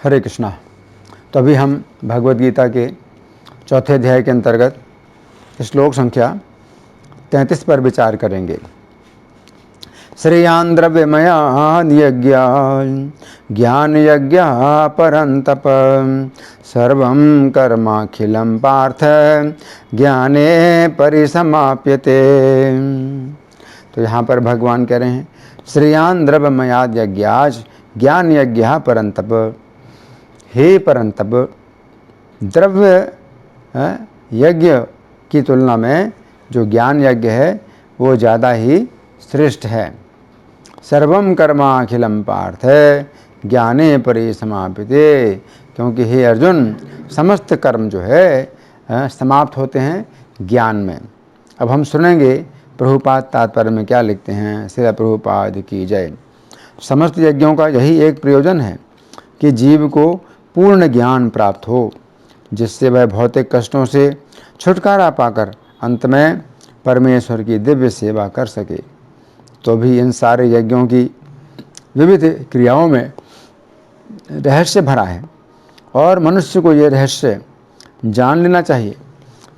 हरे कृष्णा। तो अभी हम भगवद गीता के चौथे अध्याय के अंतर्गत श्लोक संख्या 33 पर विचार करेंगे। श्रेयान् द्रव्यमयान् यज्ञान् ज्ञान यज्ञ परन्तप सर्वं कर्माखिलं पार्थ ज्ञाने परिसमाप्यते। तो यहाँ पर भगवान कह रहे हैं श्रेयान् द्रव्यमयान् यज्ञान् ज्ञान यज्ञ परन्तप। हे परंतप, द्रव्य यज्ञ की तुलना में जो ज्ञान यज्ञ है वो ज़्यादा ही श्रेष्ठ है। सर्वम कर्मा अखिलम पार्थ ज्ञाने परिसमाप्यते। क्योंकि हे अर्जुन, समस्त कर्म जो है समाप्त होते हैं ज्ञान में। अब हम सुनेंगे प्रभुपाद तात्पर्य में क्या लिखते हैं। श्री प्रभुपाद की जय। समस्त यज्ञों का यही एक प्रयोजन है कि जीव को पूर्ण ज्ञान प्राप्त हो, जिससे वह भौतिक कष्टों से छुटकारा पाकर अंत में परमेश्वर की दिव्य सेवा कर सके। तो भी इन सारे यज्ञों की विविध क्रियाओं में रहस्य भरा है और मनुष्य को ये रहस्य जान लेना चाहिए।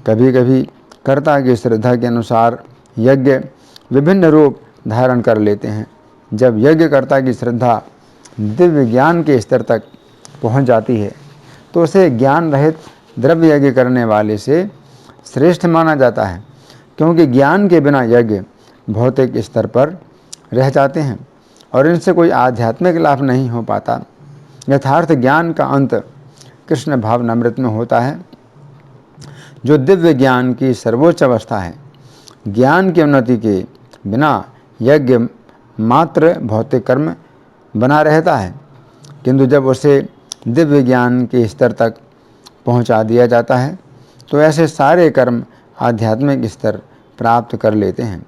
कभी कभी कर्ता की श्रद्धा के अनुसार यज्ञ विभिन्न रूप धारण कर लेते हैं। जब यज्ञकर्ता की श्रद्धा दिव्य ज्ञान के स्तर तक पहुंच जाती है तो उसे ज्ञान रहित द्रव्य यज्ञ करने वाले से श्रेष्ठ माना जाता है, क्योंकि ज्ञान के बिना यज्ञ भौतिक स्तर पर रह जाते हैं और इनसे कोई आध्यात्मिक लाभ नहीं हो पाता। यथार्थ ज्ञान का अंत कृष्ण भावनामृत में होता है, जो दिव्य ज्ञान की सर्वोच्च अवस्था है। ज्ञान की उन्नति के बिना यज्ञ मात्र भौतिक कर्म बना रहता है, किंतु जब उसे दिव्य ज्ञान के स्तर तक पहुंचा दिया जाता है तो ऐसे सारे कर्म आध्यात्मिक स्तर प्राप्त कर लेते हैं।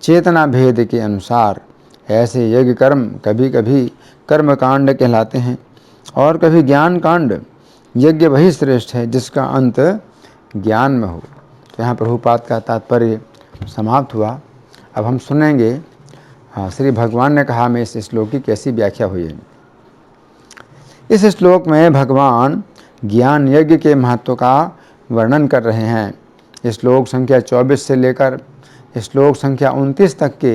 चेतना भेद के अनुसार ऐसे यज्ञ कर्म कभी कभी कर्मकांड कहलाते हैं और कभी ज्ञान कांड। यज्ञ वही श्रेष्ठ है जिसका अंत ज्ञान में हो। तो यहाँ प्रभुपाद का तात्पर्य समाप्त हुआ। अब हम सुनेंगे श्री भगवान ने कहा में इस श्लोक की कैसी व्याख्या हुई है। इस श्लोक में भगवान ज्ञान यज्ञ के महत्व का वर्णन कर रहे हैं। श्लोक संख्या 24 से लेकर श्लोक संख्या 29 तक के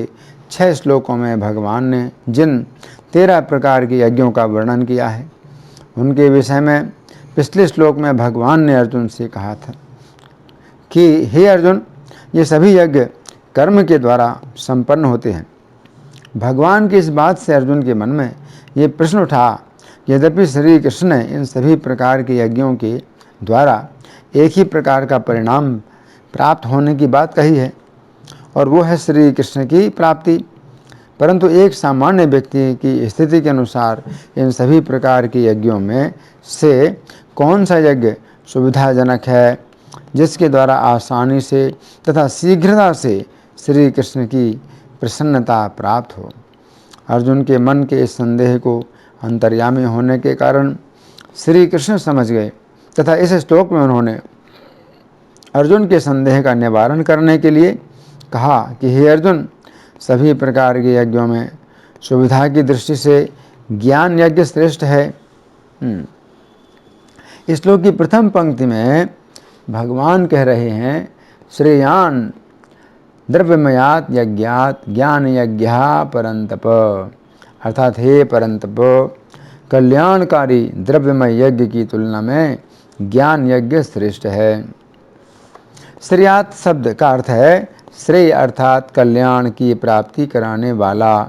6 श्लोकों में भगवान ने जिन 13 प्रकार के यज्ञों का वर्णन किया है, उनके विषय में पिछले श्लोक में भगवान ने अर्जुन से कहा था कि हे अर्जुन, ये सभी यज्ञ कर्म के द्वारा संपन्न होते हैं। भगवान की इस बात से अर्जुन के मन में ये प्रश्न उठा, यद्यपि श्री कृष्ण ने इन सभी प्रकार के यज्ञों के द्वारा एक ही प्रकार का परिणाम प्राप्त होने की बात कही है और वो है श्री कृष्ण की प्राप्ति, परंतु एक सामान्य व्यक्ति की स्थिति के अनुसार इन सभी प्रकार के यज्ञों में से कौन सा यज्ञ सुविधाजनक है, जिसके द्वारा आसानी से तथा शीघ्रता से श्री कृष्ण की प्रसन्नता प्राप्त हो। अर्जुन के मन के इस संदेह को अंतर्यामी होने के कारण श्री कृष्ण समझ गए तथा इस श्लोक में उन्होंने अर्जुन के संदेह का निवारण करने के लिए कहा कि हे अर्जुन, सभी प्रकार के यज्ञों में सुविधा की दृष्टि से ज्ञान यज्ञ श्रेष्ठ है। इस श्लोक की प्रथम पंक्ति में भगवान कह रहे हैं श्रेयान् द्रव्यमयात् यज्ञात् ज्ञान यज्ञ परन्तप, अर्थात हे परंतप, कल्याणकारी द्रव्यमय यज्ञ की तुलना में ज्ञान यज्ञ श्रेष्ठ है। श्रेयात् शब्द का अर्थ है श्रेय, अर्थात कल्याण की प्राप्ति कराने वाला।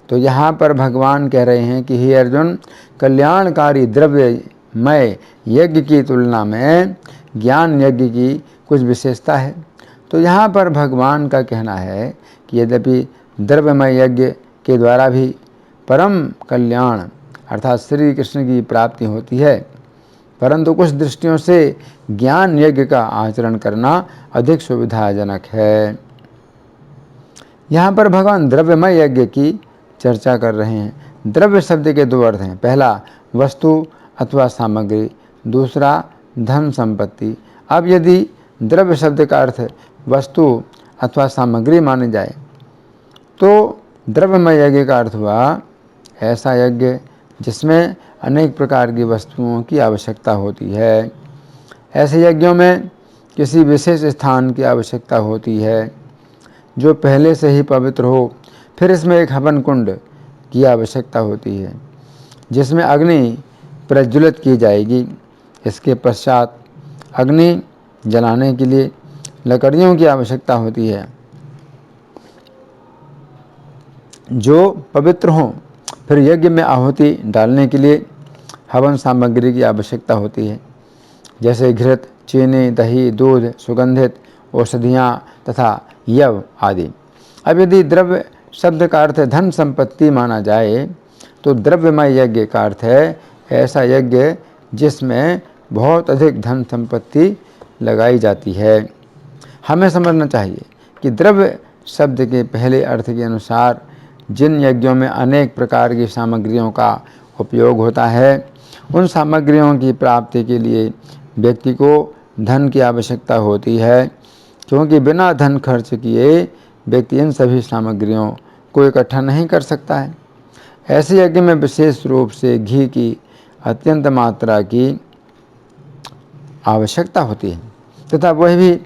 तो यहाँ पर भगवान कह रहे हैं कि हे अर्जुन, कल्याणकारी द्रव्यमय यज्ञ की तुलना में ज्ञान यज्ञ की कुछ विशेषता है। तो यहाँ पर भगवान का कहना है कि यद्यपि द्रव्यमय यज्ञ के द्वारा भी परम कल्याण अर्थात श्री कृष्ण की प्राप्ति होती है, परंतु कुछ दृष्टियों से ज्ञान यज्ञ का आचरण करना अधिक सुविधाजनक है। यहाँ पर भगवान द्रव्यमय यज्ञ की चर्चा कर रहे हैं। द्रव्य शब्द के दो अर्थ हैं, पहला वस्तु अथवा सामग्री, दूसरा धन संपत्ति। अब यदि द्रव्य शब्द का अर्थ वस्तु अथवा सामग्री माने जाए तो द्रव्यमय यज्ञ का अर्थ हुआ ऐसा यज्ञ जिसमें अनेक प्रकार की वस्तुओं की आवश्यकता होती है। ऐसे यज्ञों में किसी विशेष स्थान की आवश्यकता होती है जो पहले से ही पवित्र हो। फिर इसमें एक हवन कुंड की आवश्यकता होती है जिसमें अग्नि प्रज्वलित की जाएगी। इसके पश्चात अग्नि जलाने के लिए लकड़ियों की आवश्यकता होती है जो पवित्र हों। फिर यज्ञ में आहुति डालने के लिए हवन सामग्री की आवश्यकता होती है जैसे घृत, चीनी, दही, दूध, सुगंधित औषधियाँ तथा यव आदि। अब यदि द्रव्य शब्द का अर्थ धन संपत्ति माना जाए तो द्रव्यमय यज्ञ का अर्थ है ऐसा यज्ञ जिसमें बहुत अधिक धन संपत्ति लगाई जाती है। हमें समझना चाहिए कि द्रव्य शब्द के पहले अर्थ के अनुसार जिन यज्ञों में अनेक प्रकार की सामग्रियों का उपयोग होता है उन सामग्रियों की प्राप्ति के लिए व्यक्ति को धन की आवश्यकता होती है, क्योंकि बिना धन खर्च किए व्यक्ति इन सभी सामग्रियों को इकट्ठा नहीं कर सकता है। ऐसे यज्ञ में विशेष रूप से घी की अत्यंत मात्रा की आवश्यकता होती है तथा वह भी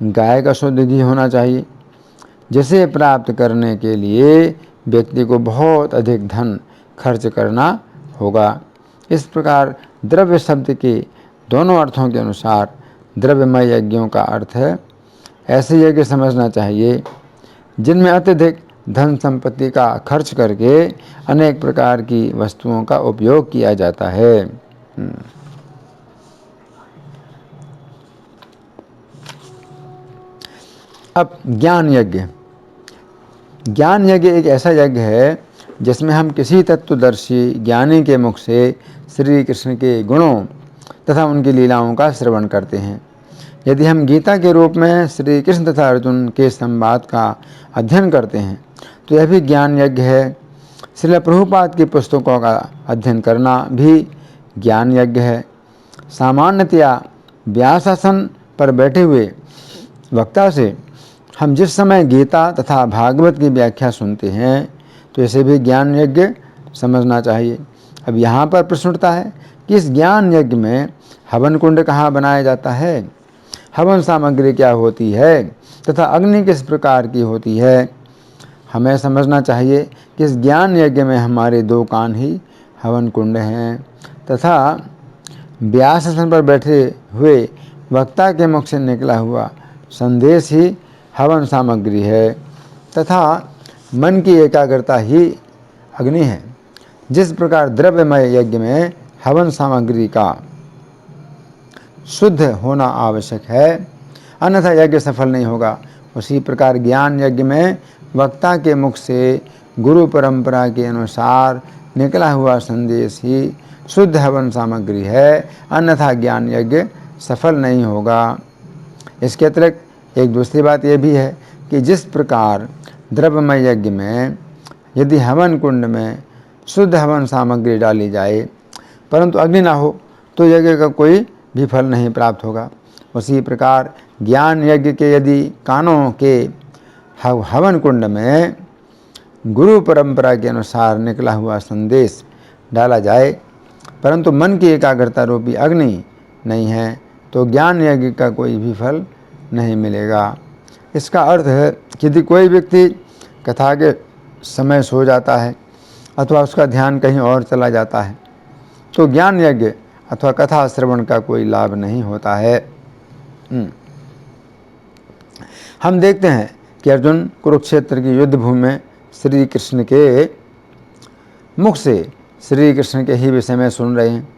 गाय का शुद्ध घी होना चाहिए, जिसे प्राप्त करने के लिए व्यक्ति को बहुत अधिक धन खर्च करना होगा। इस प्रकार द्रव्य शब्द के दोनों अर्थों के अनुसार द्रव्यमय यज्ञों का अर्थ है ऐसे यज्ञ समझना चाहिए जिनमें अत्यधिक धन संपत्ति का खर्च करके अनेक प्रकार की वस्तुओं का उपयोग किया जाता है। अब ज्ञान यज्ञ। ज्ञान यज्ञ एक ऐसा यज्ञ है जिसमें हम किसी तत्वदर्शी ज्ञानी के मुख से श्री कृष्ण के गुणों तथा उनकी लीलाओं का श्रवण करते हैं। यदि हम गीता के रूप में श्री कृष्ण तथा अर्जुन के संवाद का अध्ययन करते हैं तो यह भी ज्ञान यज्ञ है। श्रील प्रभुपाद की पुस्तकों का अध्ययन करना भी ज्ञान यज्ञ है। सामान्यतया व्यासासन पर बैठे हुए वक्ता से हम जिस समय गीता तथा भागवत की व्याख्या सुनते हैं तो इसे भी ज्ञान यज्ञ समझना चाहिए। अब यहाँ पर प्रश्न उठता है कि इस ज्ञान यज्ञ में हवन कुंड कहाँ बनाया जाता है, हवन सामग्री क्या होती है तथा अग्नि किस प्रकार की होती है। हमें समझना चाहिए कि इस ज्ञान यज्ञ में हमारे दो कान ही हवन कुंड हैं तथा व्यासासन पर बैठे हुए वक्ता के मुख से निकला हुआ संदेश ही हवन सामग्री है तथा मन की एकाग्रता ही अग्नि है। जिस प्रकार द्रव्यमय यज्ञ में हवन सामग्री का शुद्ध होना आवश्यक है अन्यथा यज्ञ सफल नहीं होगा, उसी प्रकार ज्ञान यज्ञ में वक्ता के मुख से गुरु परंपरा के अनुसार निकला हुआ संदेश ही शुद्ध हवन सामग्री है, अन्यथा ज्ञान यज्ञ सफल नहीं होगा। इसके अतिरिक्त एक दूसरी बात यह भी है कि जिस प्रकार द्रव्यमय यज्ञ में यदि हवन कुंड में शुद्ध हवन सामग्री डाली जाए परंतु अग्नि ना हो तो यज्ञ का कोई भी फल नहीं प्राप्त होगा, उसी प्रकार ज्ञान यज्ञ के यदि कानों के हवन कुंड में गुरु परंपरा के अनुसार निकला हुआ संदेश डाला जाए परंतु मन की एकाग्रता रूपी अग्नि नहीं है तो ज्ञान यज्ञ का कोई भी फल नहीं मिलेगा। इसका अर्थ है कि यदि कोई व्यक्ति कथा के समय सो जाता है अथवा उसका ध्यान कहीं और चला जाता है तो ज्ञान यज्ञ अथवा कथा श्रवण का कोई लाभ नहीं होता है। हम देखते हैं कि अर्जुन कुरुक्षेत्र की युद्ध भूमि में श्री कृष्ण के मुख से श्री कृष्ण के ही विषय में सुन रहे हैं।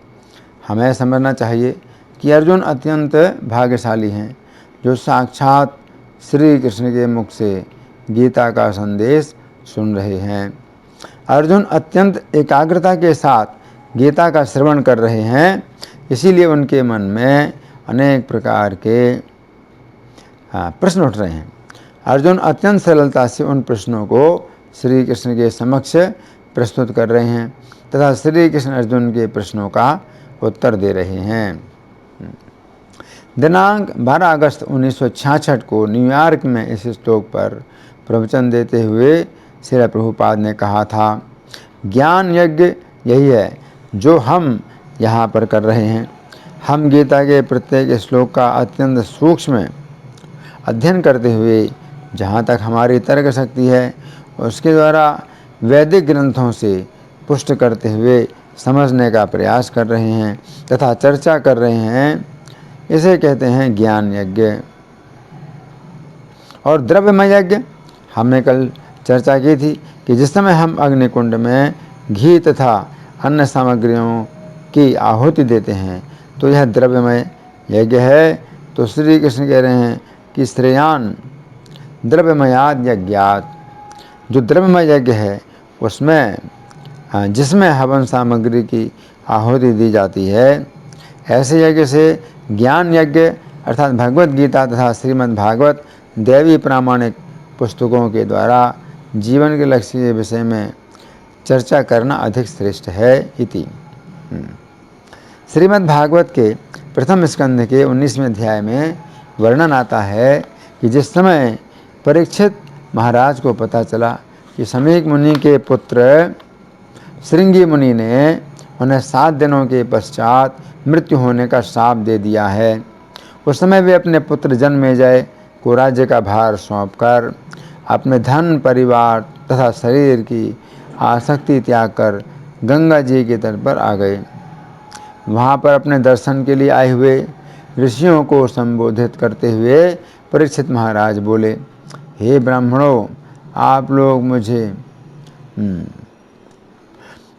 हमें समझना चाहिए कि अर्जुन अत्यंत भाग्यशाली हैं जो साक्षात श्री कृष्ण के मुख से गीता का संदेश सुन रहे हैं। अर्जुन अत्यंत एकाग्रता के साथ गीता का श्रवण कर रहे हैं, इसीलिए उनके मन में अनेक प्रकार के प्रश्न उठ रहे हैं। अर्जुन अत्यंत सरलता से उन प्रश्नों को श्री कृष्ण के समक्ष प्रस्तुत कर रहे हैं तथा श्री कृष्ण अर्जुन के प्रश्नों का उत्तर दे रहे हैं। दिनांक 12 अगस्त 1966 को न्यूयॉर्क में इस श्लोक पर प्रवचन देते हुए श्रील प्रभुपाद ने कहा था, ज्ञान यज्ञ यही है जो हम यहाँ पर कर रहे हैं। हम गीता के प्रत्येक श्लोक का अत्यंत सूक्ष्म अध्ययन करते हुए जहाँ तक हमारी तर्क शक्ति है उसके द्वारा वैदिक ग्रंथों से पुष्ट करते हुए समझने का प्रयास कर रहे हैं तथा चर्चा कर रहे हैं। इसे कहते हैं ज्ञान यज्ञ। और द्रव्यमय यज्ञ हमने कल चर्चा की थी कि जिस समय हम अग्निकुंड में घी तथा अन्य सामग्रियों की आहुति देते हैं तो यह द्रव्यमय यज्ञ है। तो श्री कृष्ण कह रहे हैं कि श्रेयान द्रव्यमयाद यज्ञात, जो द्रव्यमय यज्ञ है उसमें जिसमें हवन सामग्री की आहुति दी जाती है, ऐसे यज्ञ से ज्ञान यज्ञ अर्थात भगवत गीता तथा श्रीमद् भागवत दैवी प्रामाणिक पुस्तकों के द्वारा जीवन के लक्ष्य के विषय में चर्चा करना अधिक श्रेष्ठ है इति। श्रीमद् भागवत के प्रथम स्कंध के 19वें अध्याय में वर्णन आता है कि जिस समय परीक्षित महाराज को पता चला कि समीक मुनि के पुत्र श्रृंगी मुनि ने उन्हें 7 दिनों के पश्चात मृत्यु होने का शाप दे दिया है, उस समय वे अपने पुत्र जन्मेजय को राज्य का भार सौंपकर अपने धन परिवार तथा शरीर की आसक्ति त्याग कर गंगा जी के तट पर आ गए। वहाँ पर अपने दर्शन के लिए आए हुए ऋषियों को संबोधित करते हुए परीक्षित महाराज बोले, हे ब्राह्मणों, आप लोग मुझे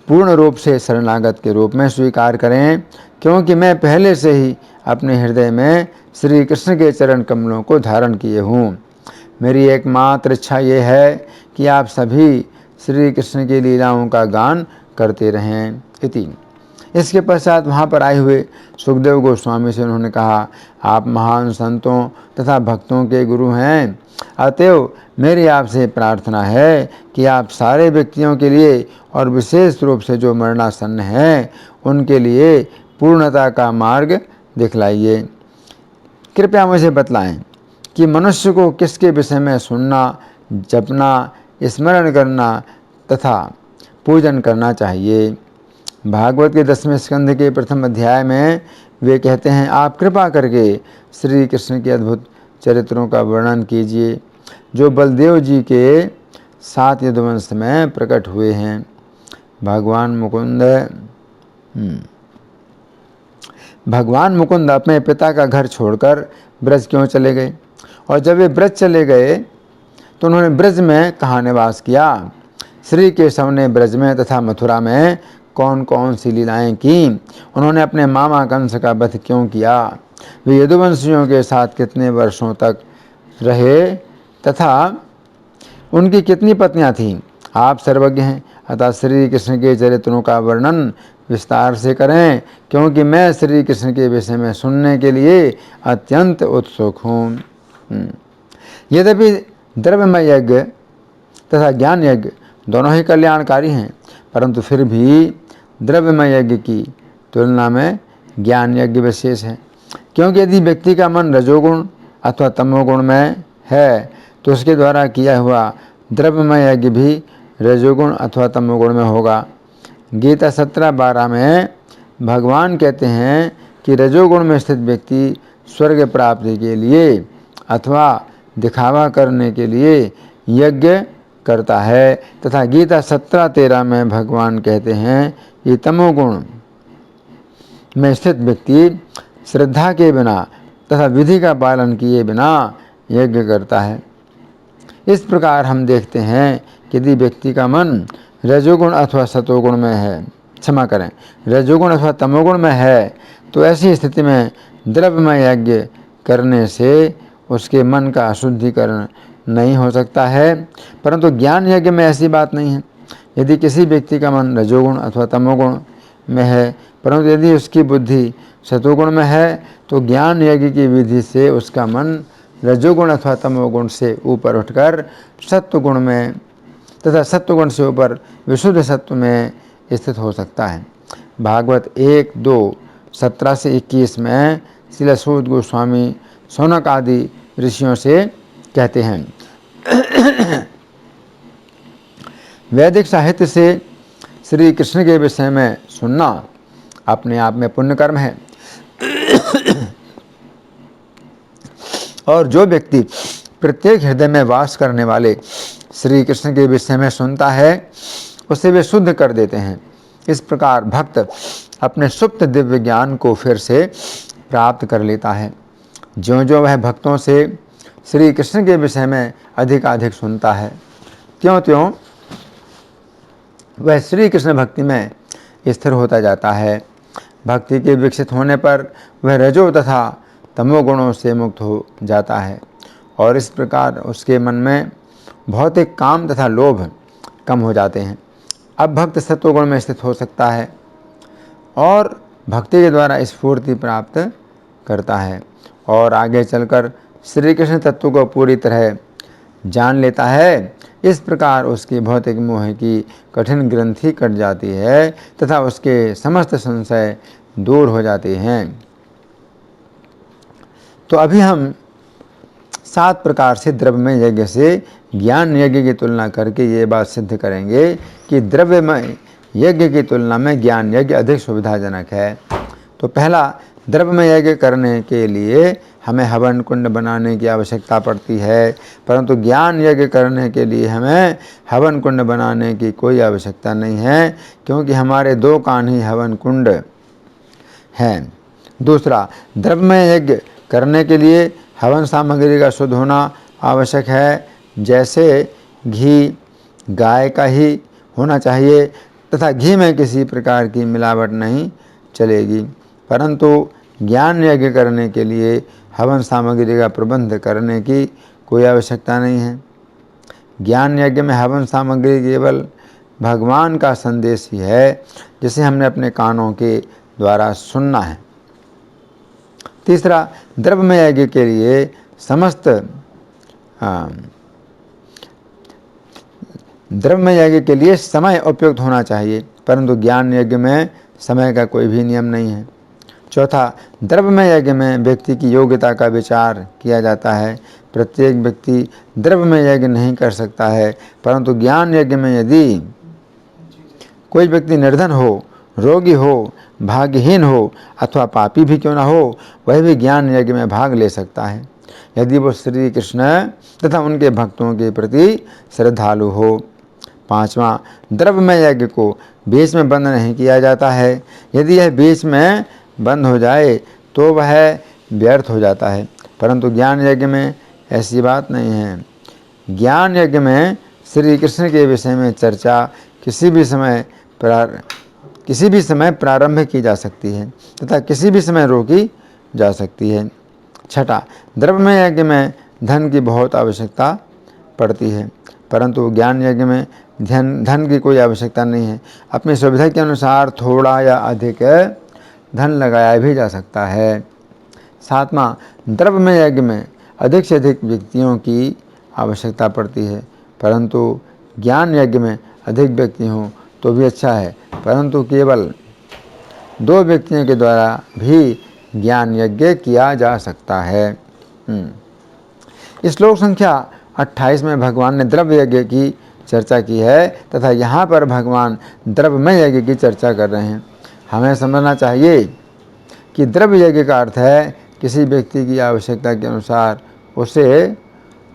पूर्ण रूप से शरणागत के रूप में स्वीकार करें, क्योंकि मैं पहले से ही अपने हृदय में श्री कृष्ण के चरण कमलों को धारण किए हूँ। मेरी एकमात्र इच्छा ये है कि आप सभी श्री कृष्ण की लीलाओं का गान करते रहें इति। इसके पश्चात वहाँ पर आए हुए सुखदेव गोस्वामी से उन्होंने कहा, आप महान संतों तथा भक्तों के गुरु हैं, अतएव मेरी आपसे प्रार्थना है कि आप सारे व्यक्तियों के लिए और विशेष रूप से जो मरणासन्न हैं उनके लिए पूर्णता का मार्ग दिखलाइए। कृपया मुझे बतलाएं कि मनुष्य को किसके विषय में सुनना, जपना, स्मरण करना तथा पूजन करना चाहिए। भागवत के 10वें स्कंध के प्रथम अध्याय में वे कहते हैं, आप कृपा करके श्री कृष्ण के अद्भुत चरित्रों का वर्णन कीजिए जो बलदेव जी के 7 यदुवंश में प्रकट हुए हैं। भगवान मुकुंद अपने पिता का घर छोड़कर ब्रज क्यों चले गए, और जब वे ब्रज चले गए तो उन्होंने ब्रज में कहाँ निवास किया। श्री केशव ने ब्रज में तथा मथुरा में कौन कौन सी लीलाएं की, उन्होंने अपने मामा कंस का वध क्यों किया, वे यदुवंशियों के साथ कितने वर्षों तक रहे तथा उनकी कितनी पत्नियां थीं। आप सर्वज्ञ हैं, अतः श्री कृष्ण के चरित्रों का वर्णन विस्तार से करें, क्योंकि मैं श्री कृष्ण के विषय में सुनने के लिए अत्यंत उत्सुक हूँ। यद्यपि द्रव्यमय यज्ञ तथा ज्ञान यज्ञ दोनों ही कल्याणकारी हैं, परंतु फिर भी द्रव्यमय यज्ञ की तुलना में ज्ञान यज्ञ विशेष है, क्योंकि यदि व्यक्ति का मन रजोगुण अथवा तमोगुण में है तो उसके द्वारा किया हुआ द्रव्यमय यज्ञ भी रजोगुण अथवा तमोगुण में होगा। गीता 17:12 में भगवान कहते हैं कि रजोगुण में स्थित व्यक्ति स्वर्ग प्राप्ति के लिए अथवा दिखावा करने के लिए यज्ञ करता है, तथा गीता 17:13 में भगवान कहते हैं कि तमोगुण में स्थित व्यक्ति श्रद्धा के बिना तथा विधि का पालन किए बिना यज्ञ करता है। इस प्रकार हम देखते हैं कि यदि व्यक्ति का मन रजोगुण अथवा सतोगुण में है, क्षमा करें, रजोगुण अथवा तमोगुण में है, तो ऐसी स्थिति में द्रव्यमय यज्ञ करने से उसके मन का अशुद्धिकरण नहीं हो सकता है, परंतु ज्ञान यज्ञ में ऐसी बात नहीं है। यदि किसी व्यक्ति का मन रजोगुण अथवा तमोगुण में है, परंतु यदि उसकी बुद्धि सतोगुण में है, तो ज्ञान यज्ञ की विधि से उसका मन रजोगुण अथवा तमोगुण से ऊपर उठकर सत्वगुण में तथा सत्वगुण से ऊपर विशुद्ध सत्व में स्थित हो सकता है। भागवत 1:2:17 से 21 में श्रील सूत गोस्वामी सौनक आदि ऋषियों से कहते हैं, वैदिक साहित्य से श्री कृष्ण के विषय में सुनना अपने आप में पुण्य कर्म है। और जो व्यक्ति प्रत्येक हृदय में वास करने वाले श्री कृष्ण के विषय में सुनता है उसे वे शुद्ध कर देते हैं। इस प्रकार भक्त अपने सुप्त दिव्य ज्ञान को फिर से प्राप्त कर लेता है। ज्यों ज्यों वह भक्तों से श्री कृष्ण के विषय में अधिकाधिक सुनता है, त्यों त्यों वह श्री कृष्ण भक्ति में स्थिर होता जाता है। भक्ति के विकसित होने पर वह रजो तथा तमोगुणों से मुक्त हो जाता है और इस प्रकार उसके मन में भौतिक काम तथा लोभ कम हो जाते हैं। अब भक्त सत्वगुण में स्थित हो सकता है और भक्ति के द्वारा स्फूर्ति प्राप्त करता है और आगे चलकर श्री कृष्ण तत्व को पूरी तरह जान लेता है। इस प्रकार उसकी भौतिक मोह की कठिन ग्रंथि कट जाती है तथा उसके समस्त संशय दूर हो जाते हैं। तो अभी हम 7 प्रकार से द्रव्यमय यज्ञ से ज्ञान यज्ञ की तुलना करके ये बात सिद्ध करेंगे कि द्रव्यमय यज्ञ की तुलना में ज्ञान यज्ञ अधिक सुविधाजनक है। तो पहला, द्रव्यमय यज्ञ करने के लिए हमें हवन कुंड बनाने की आवश्यकता पड़ती है, परंतु ज्ञान यज्ञ करने के लिए हमें हवन कुंड बनाने की कोई आवश्यकता नहीं है, क्योंकि हमारे 2 कान ही हवन कुंड हैं। दूसरा, द्रव्यमय यज्ञ करने के लिए हवन सामग्री का शुद्ध होना आवश्यक है, जैसे घी गाय का ही होना चाहिए तथा घी में किसी प्रकार की मिलावट नहीं चलेगी। परंतु ज्ञान यज्ञ करने के लिए हवन सामग्री का प्रबंध करने की कोई आवश्यकता नहीं है। ज्ञान यज्ञ में हवन सामग्री केवल भगवान का संदेश ही है, जिसे हमने अपने कानों के द्वारा सुनना है। तीसरा, द्रव्यमय यज्ञ के लिए द्रव्यमय यज्ञ के लिए समय उपयुक्त होना चाहिए, परंतु ज्ञान यज्ञ में समय का कोई भी नियम नहीं है। चौथा, द्रव्यमय यज्ञ में व्यक्ति की योग्यता का विचार किया जाता है। प्रत्येक व्यक्ति द्रव्यमय यज्ञ नहीं कर सकता है, परंतु ज्ञान यज्ञ में यदि कोई व्यक्ति निर्धन हो, रोगी हो, भाग्यहीन हो अथवा पापी भी क्यों न हो, वह भी ज्ञान यज्ञ में भाग ले सकता है, यदि वो श्री कृष्ण तथा उनके भक्तों के प्रति श्रद्धालु हो। पांचवा, द्रव्यमय यज्ञ को बीच में बंद नहीं किया जाता है। यदि यह बीच में बंद हो जाए तो वह व्यर्थ हो जाता है, परंतु ज्ञान यज्ञ में ऐसी बात नहीं है। ज्ञान यज्ञ में श्री कृष्ण के विषय में चर्चा किसी भी समय प्रारंभ की जा सकती है तथा किसी भी समय रोकी जा सकती है। छठा, द्रव्यमय यज्ञ में धन की बहुत आवश्यकता पड़ती है, परंतु ज्ञान यज्ञ में धन की कोई आवश्यकता नहीं है। अपनी सुविधा के अनुसार थोड़ा या अधिक धन लगाया भी जा सकता है। सातवां, द्रव्यमय यज्ञ में अधिक से अधिक व्यक्तियों की आवश्यकता पड़ती है, परंतु ज्ञान यज्ञ में अधिक व्यक्ति हों तो भी अच्छा है, परंतु केवल 2 व्यक्तियों के द्वारा भी ज्ञान यज्ञ किया जा सकता है। श्लोक संख्या 28 में भगवान ने द्रव्य यज्ञ की चर्चा की है तथा यहाँ पर भगवान द्रव्यमय यज्ञ की चर्चा कर रहे हैं। हमें समझना चाहिए कि द्रव्य यज्ञ का अर्थ है किसी व्यक्ति की आवश्यकता के अनुसार उसे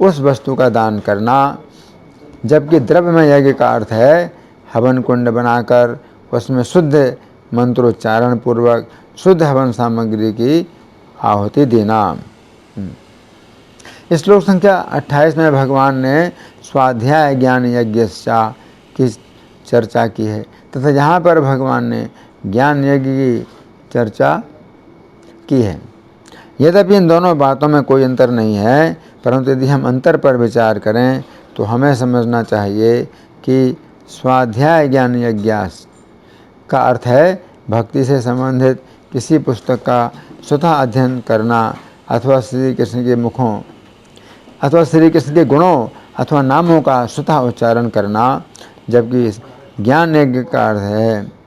उस वस्तु का दान करना, जबकि द्रव्यमय यज्ञ का अर्थ है हवन कुंड बनाकर उसमें शुद्ध मंत्रोच्चारण पूर्वक शुद्ध हवन सामग्री की आहुति देना। श्लोक संख्या 28 में भगवान ने स्वाध्याय ज्ञान यज्ञ की चर्चा की है तथा यहाँ पर भगवान ने ज्ञान यज्ञ की चर्चा की है। यद्यपि इन दोनों बातों में कोई अंतर नहीं है, परंतु यदि हम अंतर पर विचार करें तो हमें समझना चाहिए कि स्वाध्याय ज्ञान यज्ञ का अर्थ है भक्ति से संबंधित किसी पुस्तक का स्वतः अध्ययन करना अथवा श्री कृष्ण के मुखों अथवा श्री कृष्ण के गुणों अथवा नामों का स्वतः उच्चारण करना, जबकि ज्ञान यज्ञ का अर्थ है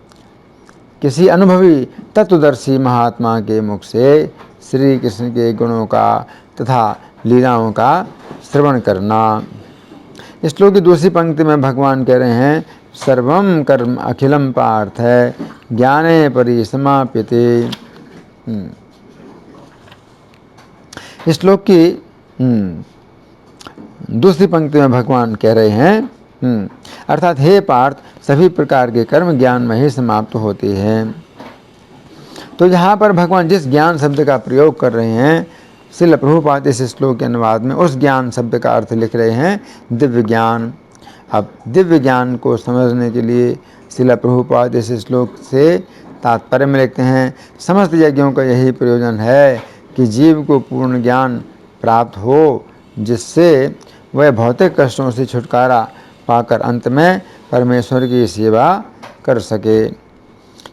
किसी अनुभवी तत्वदर्शी महात्मा के मुख से श्री कृष्ण के गुणों का तथा लीलाओं का श्रवण करना। श्लोक की दूसरी पंक्ति में भगवान कह रहे हैं सर्वम कर्म अखिलम पार्थ ज्ञाने परिसमाप्यते। इस श्लोक की दूसरी पंक्ति में भगवान कह रहे हैं अर्थात हे पार्थ, सभी प्रकार के कर्म ज्ञान में ही समाप्त होते हैं। तो यहाँ पर भगवान जिस ज्ञान शब्द का प्रयोग कर रहे हैं, श्रील प्रभुपाद इस श्लोक के अनुवाद में उस ज्ञान शब्द का अर्थ लिख रहे हैं दिव्य ज्ञान। अब दिव्य ज्ञान को समझने के लिए श्रील प्रभुपाद इस श्लोक से तात्पर्य में लिखते हैं, समस्त यज्ञों का यही प्रयोजन है कि जीव को पूर्ण ज्ञान प्राप्त हो, जिससे वह भौतिक कष्टों से छुटकारा पाकर अंत में परमेश्वर की सेवा कर सके।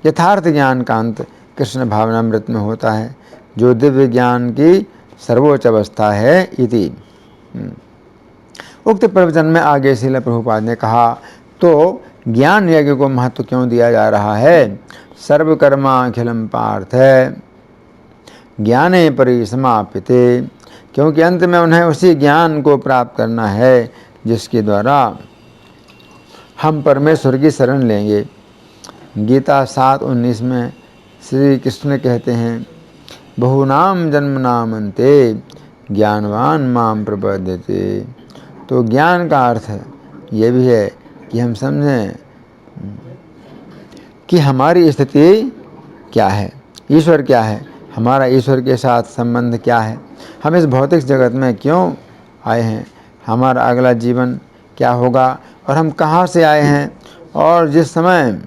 यथार्थ ज्ञान का अंत कृष्ण भावनामृत में होता है, जो दिव्य ज्ञान की सर्वोच्च अवस्था है इति। उक्त प्रवचन में आगे श्रील प्रभुपाद ने कहा, तो ज्ञान यज्ञ को महत्व क्यों दिया जा रहा है? सर्वकर्माखिलम पार्थ ज्ञाने परिसमाप्यते, क्योंकि अंत में उन्हें उसी ज्ञान को प्राप्त करना है जिसके द्वारा हम परमेश्वर की शरण लेंगे। गीता 7:19 में श्री कृष्ण कहते हैं, बहुनाम जन्मनाम अन्ते ज्ञानवान माम प्रपद्यते। तो ज्ञान का अर्थ ये भी है कि हम समझें कि हमारी स्थिति क्या है, ईश्वर क्या है, हमारा ईश्वर के साथ संबंध क्या है, हम इस भौतिक जगत में क्यों आए हैं, हमारा अगला जीवन क्या होगा और हम कहाँ से आए हैं। और जिस समय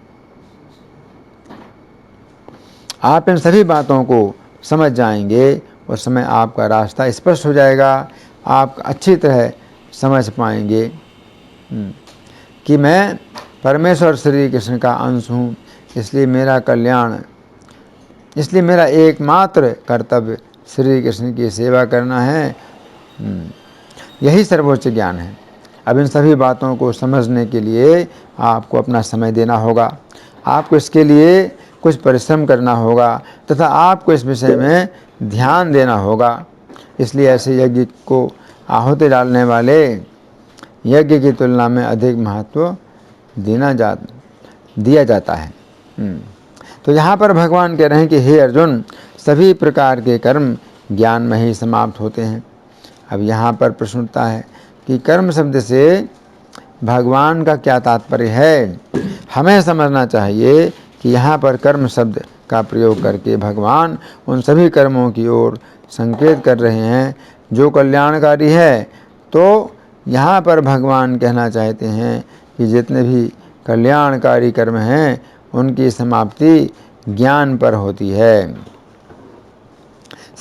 आप इन सभी बातों को समझ जाएंगे, उस समय आपका रास्ता स्पष्ट हो जाएगा, आप अच्छी तरह समझ पाएंगे कि मैं परमेश्वर श्री कृष्ण का अंश हूँ, इसलिए मेरा कल्याण, इसलिए मेरा एकमात्र कर्तव्य श्री कृष्ण की सेवा करना है। यही सर्वोच्च ज्ञान है। अब इन सभी बातों को समझने के लिए आपको अपना समय देना होगा, आपको इसके लिए कुछ परिश्रम करना होगा तथा आपको इस विषय में ध्यान देना होगा। इसलिए ऐसे यज्ञ को आहुति डालने वाले यज्ञ की तुलना में अधिक महत्व दिया जाता है। तो यहाँ पर भगवान कह रहे हैं कि हे अर्जुन, सभी प्रकार के कर्म ज्ञान में ही समाप्त होते हैं। अब यहाँ पर प्रश्न उठता है कि कर्म शब्द से भगवान का क्या तात्पर्य है। हमें समझना चाहिए कि यहाँ पर कर्म शब्द का प्रयोग करके भगवान उन सभी कर्मों की ओर संकेत कर रहे हैं जो कल्याणकारी है। तो यहाँ पर भगवान कहना चाहते हैं कि जितने भी कल्याणकारी कर्म हैं उनकी समाप्ति ज्ञान पर होती है।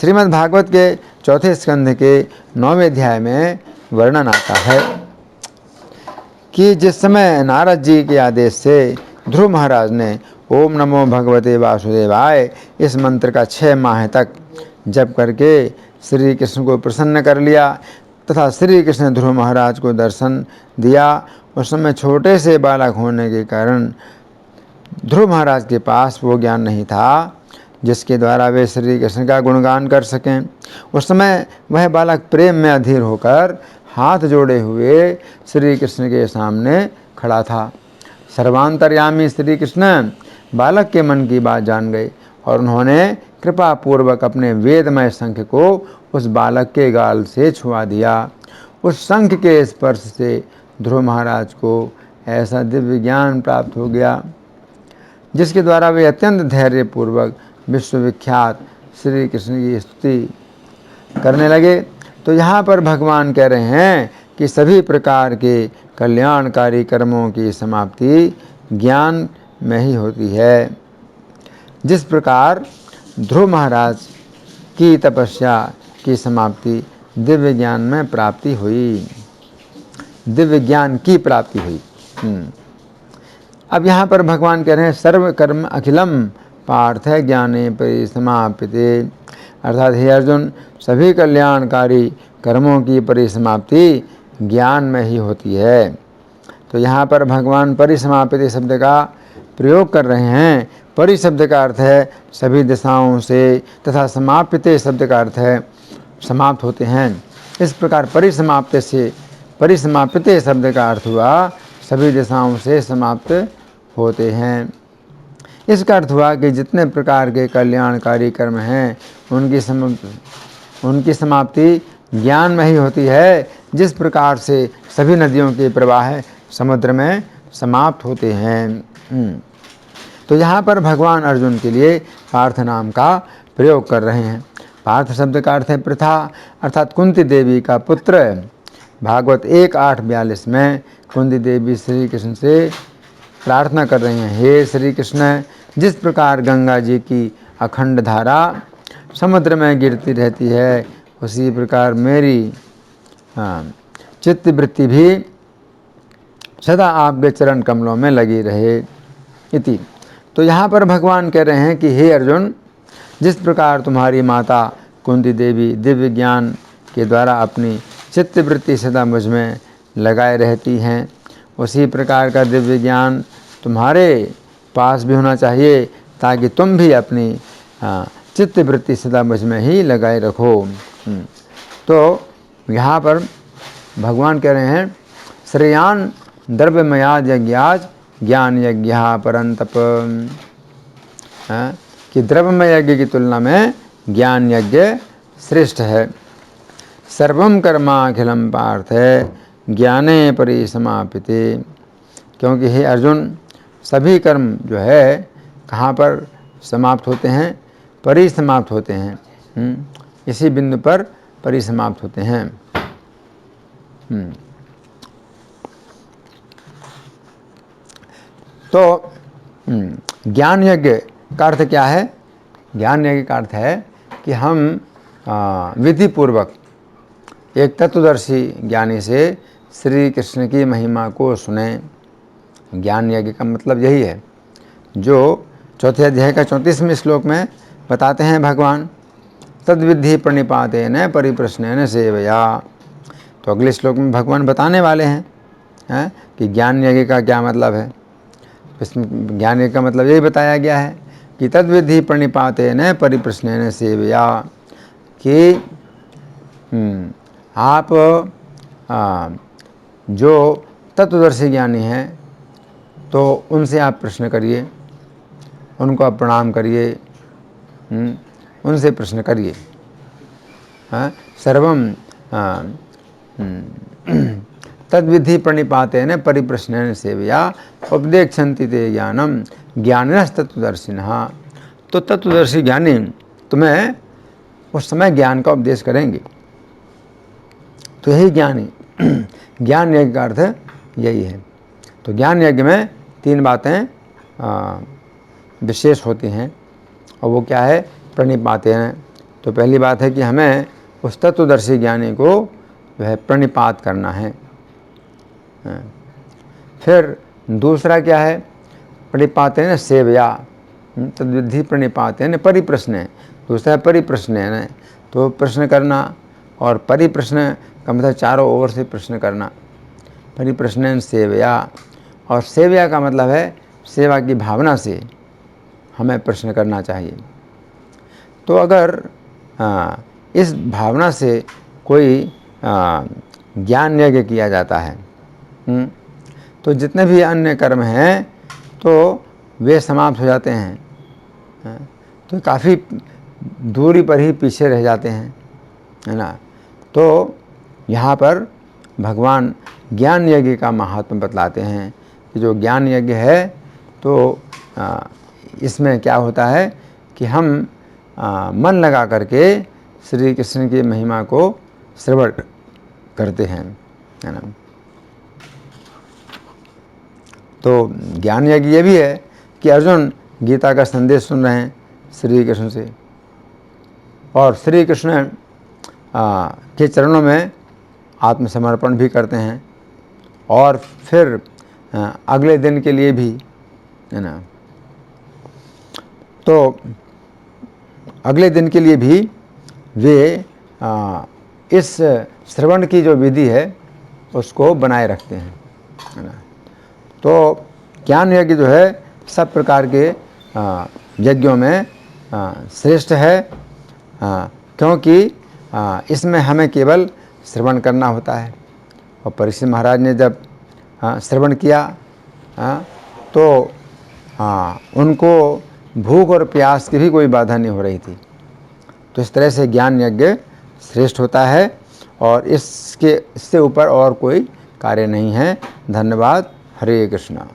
श्रीमद् भागवत के चौथे स्कंध के 9वें अध्याय में वर्णन आता है कि जिस समय नारद जी के आदेश से ध्रुव महाराज ने ओम नमो भगवते वासुदेवाय इस मंत्र का 6 माह तक जप करके श्री कृष्ण को प्रसन्न कर लिया तथा श्री कृष्ण ने ध्रुव महाराज को दर्शन दिया, उस समय छोटे से बालक होने के कारण ध्रुव महाराज के पास वो ज्ञान नहीं था जिसके द्वारा वे श्री कृष्ण का गुणगान कर सकें। उस समय वह बालक प्रेम में अधीर होकर हाथ जोड़े हुए श्री कृष्ण के सामने खड़ा था। सर्वांतर्यामी श्री कृष्ण बालक के मन की बात जान गए और उन्होंने कृपा पूर्वक अपने वेदमय शंख को उस बालक के गाल से छुआ दिया। उस शंख के स्पर्श से ध्रुव महाराज को ऐसा दिव्य ज्ञान प्राप्त हो गया जिसके द्वारा वे अत्यंत धैर्यपूर्वक विश्वविख्यात श्री कृष्ण की स्तुति करने लगे। तो यहाँ पर भगवान कह रहे हैं कि सभी प्रकार के कल्याणकारी कर्मों की समाप्ति ज्ञान में ही होती है। जिस प्रकार ध्रुव महाराज की तपस्या की समाप्ति दिव्य ज्ञान में प्राप्ति हुई, दिव्य ज्ञान की प्राप्ति हुई। अब यहाँ पर भगवान कह रहे हैं सर्व कर्म अखिलम पार्थ ज्ञाने परिसमाप्यते, अर्थात हे अर्जुन, सभी कल्याणकारी कर्मों की परिसमाप्ति ज्ञान में ही होती है। तो यहाँ पर भगवान परिसमाप्यते शब्द का प्रयोग कर रहे हैं। परि शब्द का अर्थ है सभी दिशाओं से तथा समाप्यते शब्द का अर्थ है समाप्त होते हैं। इस प्रकार परिसमाप्यते शब्द का अर्थ हुआ सभी दिशाओं से समाप्त होते हैं। इसका अर्थ हुआ कि जितने प्रकार के कल्याणकारी कर्म हैं उनकी समाप्ति ज्ञान में ही होती है, जिस प्रकार से सभी नदियों के प्रवाह समुद्र में समाप्त होते हैं। तो यहाँ पर भगवान अर्जुन के लिए पार्थ नाम का प्रयोग कर रहे हैं। पार्थ शब्द का अर्थ है पृथा, अर्थात कुंती देवी का पुत्र। भागवत 1:8-42 में कुंती देवी श्री कृष्ण से प्रार्थना कर रही हैं, हे श्री कृष्ण, जिस प्रकार गंगा जी की अखंड धारा समुद्र में गिरती रहती है, उसी प्रकार मेरी चित्तवृत्ति भी सदा आपके चरण कमलों में लगी रहे इति। तो यहाँ पर भगवान कह रहे हैं कि हे अर्जुन, जिस प्रकार तुम्हारी माता कुंती देवी दिव्य ज्ञान के द्वारा अपनी चित्तवृत्ति सदा मुझ में लगाए रहती हैं, उसी प्रकार का दिव्य ज्ञान तुम्हारे पास भी होना चाहिए, ताकि तुम भी अपनी चित्तवृत्ति सदा मुझ में ही लगाए रखो। तो यहाँ पर भगवान कह रहे हैं, श्रेयान द्रव्यमयाज यज्ञाज ज्ञान यज्ञ परंतप, कि द्रव्यमय यज्ञ की तुलना में ज्ञान यज्ञ श्रेष्ठ है। सर्वम कर्माखिलम पार्थ ज्ञाने परिसमापिते, क्योंकि हे अर्जुन, सभी कर्म जो है कहाँ पर समाप्त होते हैं? परिसमाप्त होते हैं। इसी बिंदु पर परिसमाप्त होते हैं। तो ज्ञान यज्ञ का अर्थ क्या है? ज्ञान यज्ञ का अर्थ है कि हम विधि पूर्वक एक तत्वदर्शी ज्ञानी से श्री कृष्ण की महिमा को सुने। ज्ञान यज्ञ का मतलब यही है, जो चौथे अध्याय का 34वें श्लोक में बताते हैं भगवान, तद्विधि प्रणिपातेन परिप्रश्नेन सेवया। तो अगले श्लोक में भगवान बताने वाले हैं कि ज्ञान यज्ञ का क्या मतलब है। इसमें ज्ञान यज्ञ का मतलब यही बताया गया है कि तद्विधि प्रणिपातेन परिप्रश्नेन सेवया, कि आप जो तत्वदर्शी ज्ञानी हैं तो उनसे आप प्रश्न करिए, उनको आप प्रणाम करिए, उनसे प्रश्न करिए। सर्वम तद्विधि प्रणिपातेन परिप्रश्नेन सेवया उपदेक्षन्ति ते ज्ञानम ज्ञानिनस्तत्वदर्शिनः। तो तत्वदर्शी ज्ञानी तुम्हें उस समय ज्ञान का उपदेश करेंगे। तो यही ज्ञानी ज्ञान यज्ञ का अर्थ यही है। तो ज्ञान यज्ञ में 3 बातें विशेष होती हैं, और वो क्या है? प्रणिपातेन। तो पहली बात है कि हमें उस तत्वदर्शी ज्ञानी को जो है प्रणिपात करना है। फिर दूसरा क्या है? प्रणिपातेन सेवया, तद्विधि प्रणिपातेन परिप्रश्न। दूसरा है परिप्रश्न, तो प्रश्न करना, और परिप्रश्न का मतलब चारों ओर से प्रश्न करना। परिप्रश्न सेवया, और सेवया का मतलब है सेवा की भावना से हमें प्रश्न करना चाहिए। तो अगर इस भावना से कोई ज्ञान यज्ञ किया जाता है, तो जितने भी अन्य कर्म हैं तो वे समाप्त हो जाते हैं। तो काफ़ी दूरी पर ही पीछे रह जाते हैं, है ना। तो यहाँ पर भगवान ज्ञान यज्ञ का महात्म बतलाते हैं कि जो ज्ञान यज्ञ है तो इसमें क्या होता है कि हम मन लगा करके श्री कृष्ण की महिमा को श्रवण करते हैं, है ना। तो ज्ञान यज्ञ ये भी है कि अर्जुन गीता का संदेश सुन रहे हैं श्री कृष्ण से, और श्री कृष्ण के चरणों में आत्मसमर्पण भी करते हैं, और फिर अगले दिन के लिए भी, है ना। तो अगले दिन के लिए भी वे इस श्रवण की जो विधि है उसको बनाए रखते हैं, है ना। तो ज्ञान यज्ञ जो है सब प्रकार के यज्ञों में श्रेष्ठ है, क्योंकि इसमें हमें केवल श्रवण करना होता है। और परीक्षित महाराज ने जब श्रवण किया तो उनको भूख और प्यास की भी कोई बाधा नहीं हो रही थी। तो इस तरह से ज्ञान यज्ञ श्रेष्ठ होता है और इससे ऊपर और कोई कार्य नहीं है। धन्यवाद। हरे कृष्णा।